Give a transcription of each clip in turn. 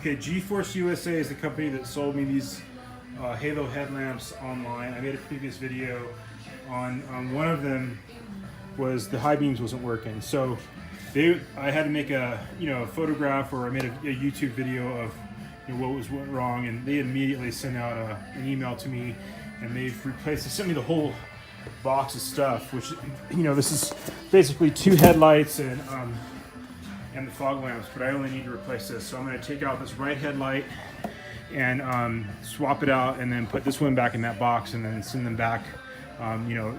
Okay, GeForce USA is the company that sold me these Halo headlamps online. I made a previous video on one of them was the high beams wasn't working. So I had to make a photograph, or I made a YouTube video of what went wrong, and they immediately sent out an email to me, and they sent me the whole box of stuff, which this is basically 2 headlights and the fog lamps, but I only need to replace this. So I'm going to take out this right headlight and swap it out, and then put this one back in that box, and then send them back.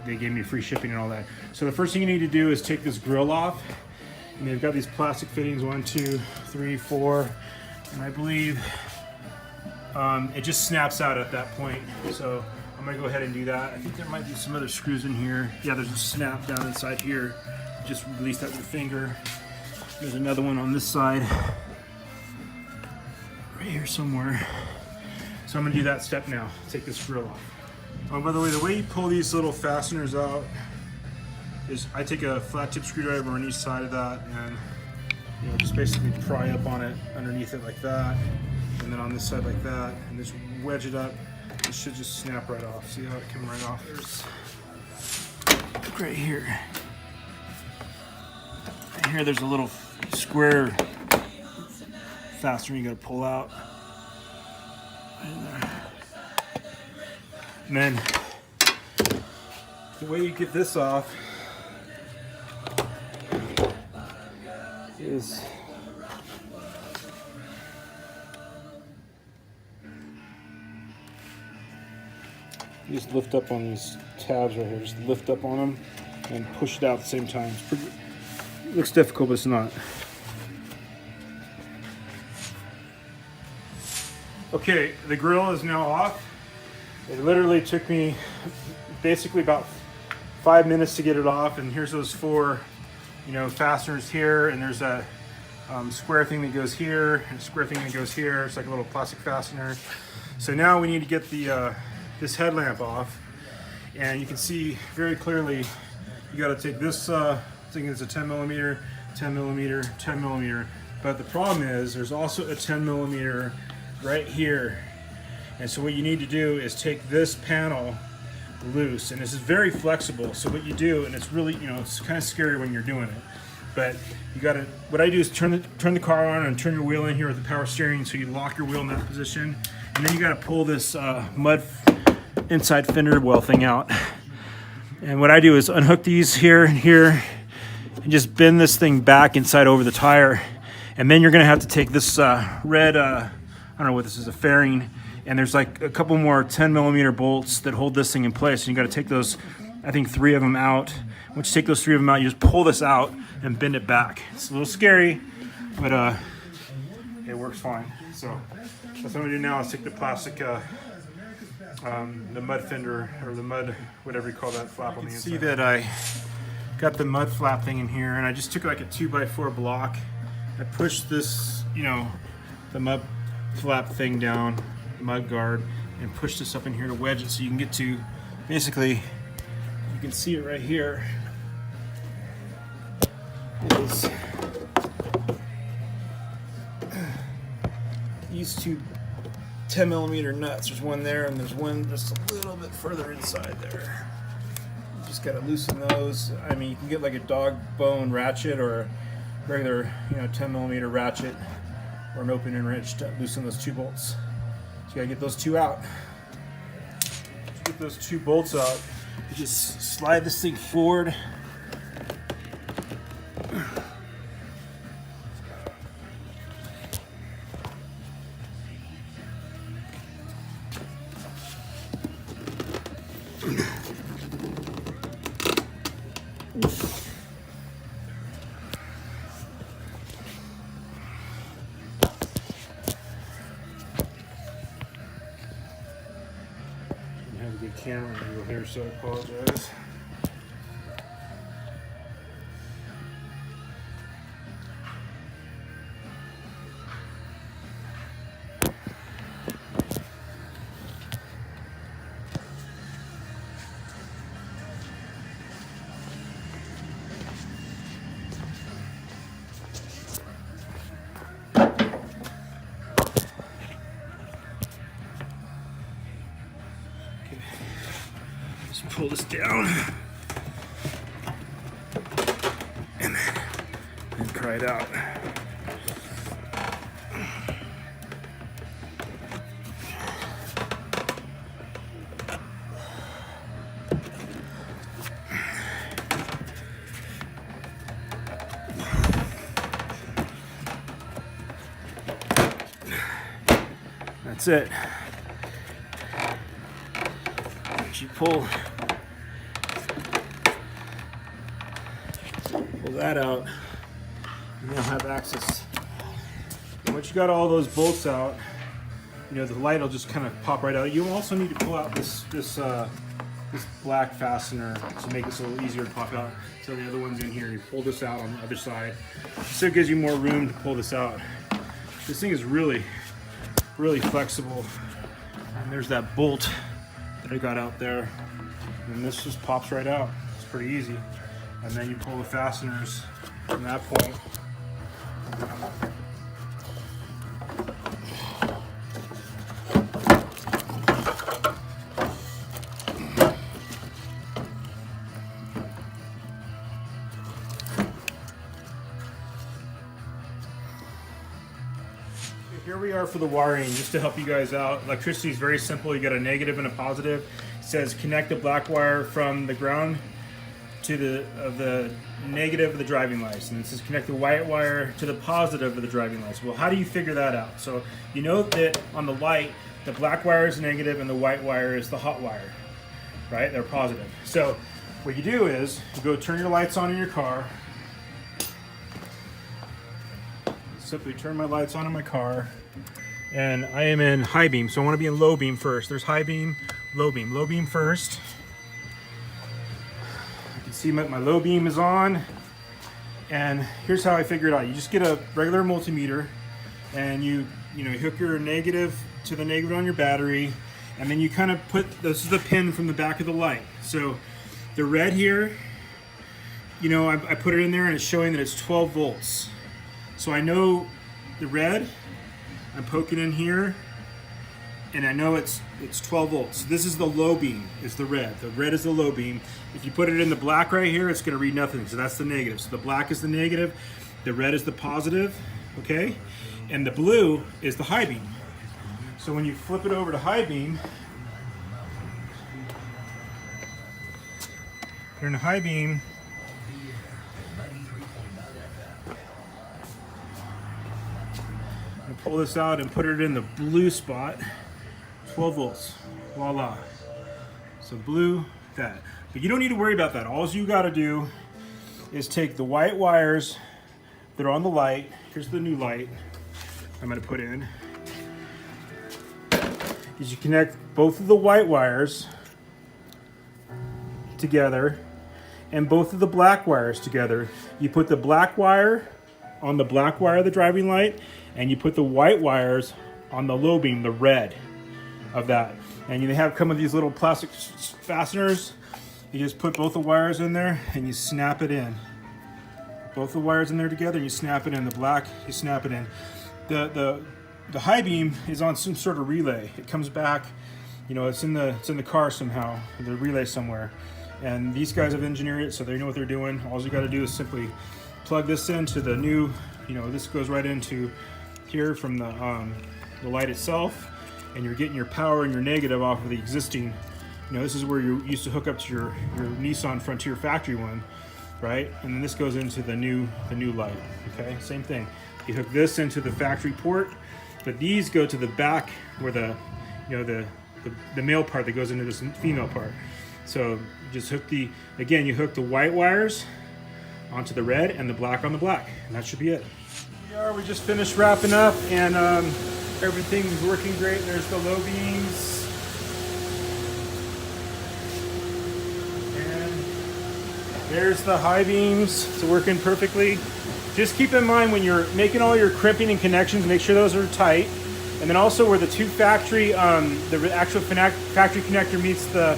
They gave me free shipping and all that. So the first thing you need to do is take this grill off, and they've got these plastic fittings, 1, 2, 3, 4, and I believe it just snaps out at that point. So I'm gonna go ahead and do that. I think there might be some other screws in here. Yeah, there's a snap down inside here. Just release that with your finger. There's another one on this side, right here somewhere. So I'm gonna do that step now. Take this grill off. Oh, by the way you pull these little fasteners out is I take a flat tip screwdriver on each side of that, and just basically pry up on it underneath it like that, and then on this side like that, and just wedge it up. It should just snap right off. See how it came right off? Right here. Right here there's a little square fastener you gotta pull out. Right in there. And then the way you get this off is you just lift up on these tabs right here. Just lift up on them and push it out at the same time. It looks difficult, but it's not. Okay, the grill is now off. It literally took me basically about 5 minutes to get it off, and here's those 4 fasteners here, and there's a square thing that goes here, and a square thing that goes here. It's like a little plastic fastener. So now we need to get the this headlamp off, and you can see very clearly you got to take this I think it's a 10 millimeter, 10 millimeter, 10 millimeter, but the problem is there's also a 10 millimeter right here. And so what you need to do is take this panel loose, and this is very flexible. So what you do, and it's really, it's kind of scary when you're doing it, but you got to, what I do is turn the car on and turn your wheel in here with the power steering, so you lock your wheel in that position, and then you got to pull this mud inside fender well thing out. And what I do is unhook these here and here, and just bend this thing back inside over the tire, and then you're going to have to take this red, I don't know what this is, a fairing. And there's like a couple more 10 millimeter bolts that hold this thing in place. And you got to take those, I think 3 of them out. Once you take those 3 of them out, you just pull this out and bend it back. It's a little scary, but it works fine. So that's what I'm gonna do now is take the plastic, the mud fender, or the mud, whatever you call that flap on the inside. See that I got the mud flap thing in here, and I just took like a 2x4 block. I pushed this, the mud flap thing down, mud guard, and push this up in here to wedge it so you can get to, basically, you can see it right here, is these 2 10 millimeter nuts. There's one there, and there's one just a little bit further inside there. You just gotta loosen those. I mean, you can get like a dog bone ratchet or a regular 10 millimeter ratchet, or an open end wrench to loosen those 2 bolts. So you gotta get those 2 out. To get those 2 bolts out, you just slide this thing forward. Good camera angle here, so I apologize. pull this down and pry it out. That's it. Once you pull that out, you now have access. And once you got all those bolts out, you know, the light will just kind of pop right out. You also need to pull out this black fastener to make this a little easier to pop out. So the other one's in here. You pull this out on the other side, so it gives you more room to pull this out. This thing is really flexible. And there's that bolt that I got out there, and this just pops right out. It's pretty easy. And then you pull the fasteners from that point. Here we are for the wiring, just to help you guys out. Electricity is very simple. You got a negative and a positive. It says connect the black wire from the ground to the negative of the driving lights, and it says connect the white wire to the positive of the driving lights. Well, how do you figure that out? So you know that on the light, the black wire is negative and the white wire is the hot wire, right? They're positive. So what you do is you go turn your lights on in your car. Simply turn my lights on in my car, and I am in high beam, so I want to be in low beam first. There's high beam, low beam. Low beam first. You can see my low beam is on, and here's how I figure it out. You just get a regular multimeter, and you hook your negative to the negative on your battery, and then you kind of put, this is the pin from the back of the light. So the red here, you know, I put it in there and it's showing that it's 12 volts. So I know the red, I'm poking in here, and I know it's 12 volts. This is the low beam, is the red. The red is the low beam. If you put it in the black right here, it's gonna read nothing, so that's the negative. So the black is the negative, the red is the positive, okay? And the blue is the high beam. So when you flip it over to high beam, you're in high beam, pull this out and put it in the blue spot, 12 volts, voila. So blue, that. But you don't need to worry about that. All you gotta do is take the white wires that are on the light. Here's the new light I'm gonna put in. Is you connect both of the white wires together and both of the black wires together. You put the black wire on the black wire of the driving light, and you put the white wires on the low beam, the red of that. And you have come with these little plastic fasteners. You just put both the wires in there and you snap it in. Both the wires in there together and you snap it in. The black, you snap it in. The high beam is on some sort of relay. It comes back, you know, it's in the car somehow, the relay somewhere. And these guys have engineered it so they know what they're doing. All you gotta do is simply plug this into the new, you know, this goes right into here from the light itself, and you're getting your power and your negative off of the existing, you know, this is where you used to hook up to your Nissan Frontier factory one, right? And then this goes into the new light, okay? Same thing. You hook this into the factory port, but these go to the back where the, you know, the male part that goes into this female part. So you just hook again, you hook the white wires onto the red and the black on the black, and that should be it. We just finished wrapping up, and everything's working great. There's the low beams, and there's the high beams. It's working perfectly. Just keep in mind when you're making all your crimping and connections, make sure those are tight. And then also where the two factory, the actual factory connector meets the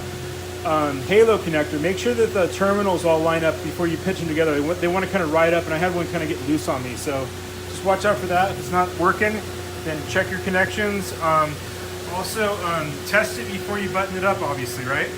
halo connector, make sure that the terminals all line up before you pitch them together. They want to kind of ride up, and I had one kind of get loose on me, so just watch out for that. If it's not working, then check your connections. Also, test it before you button it up, obviously, right?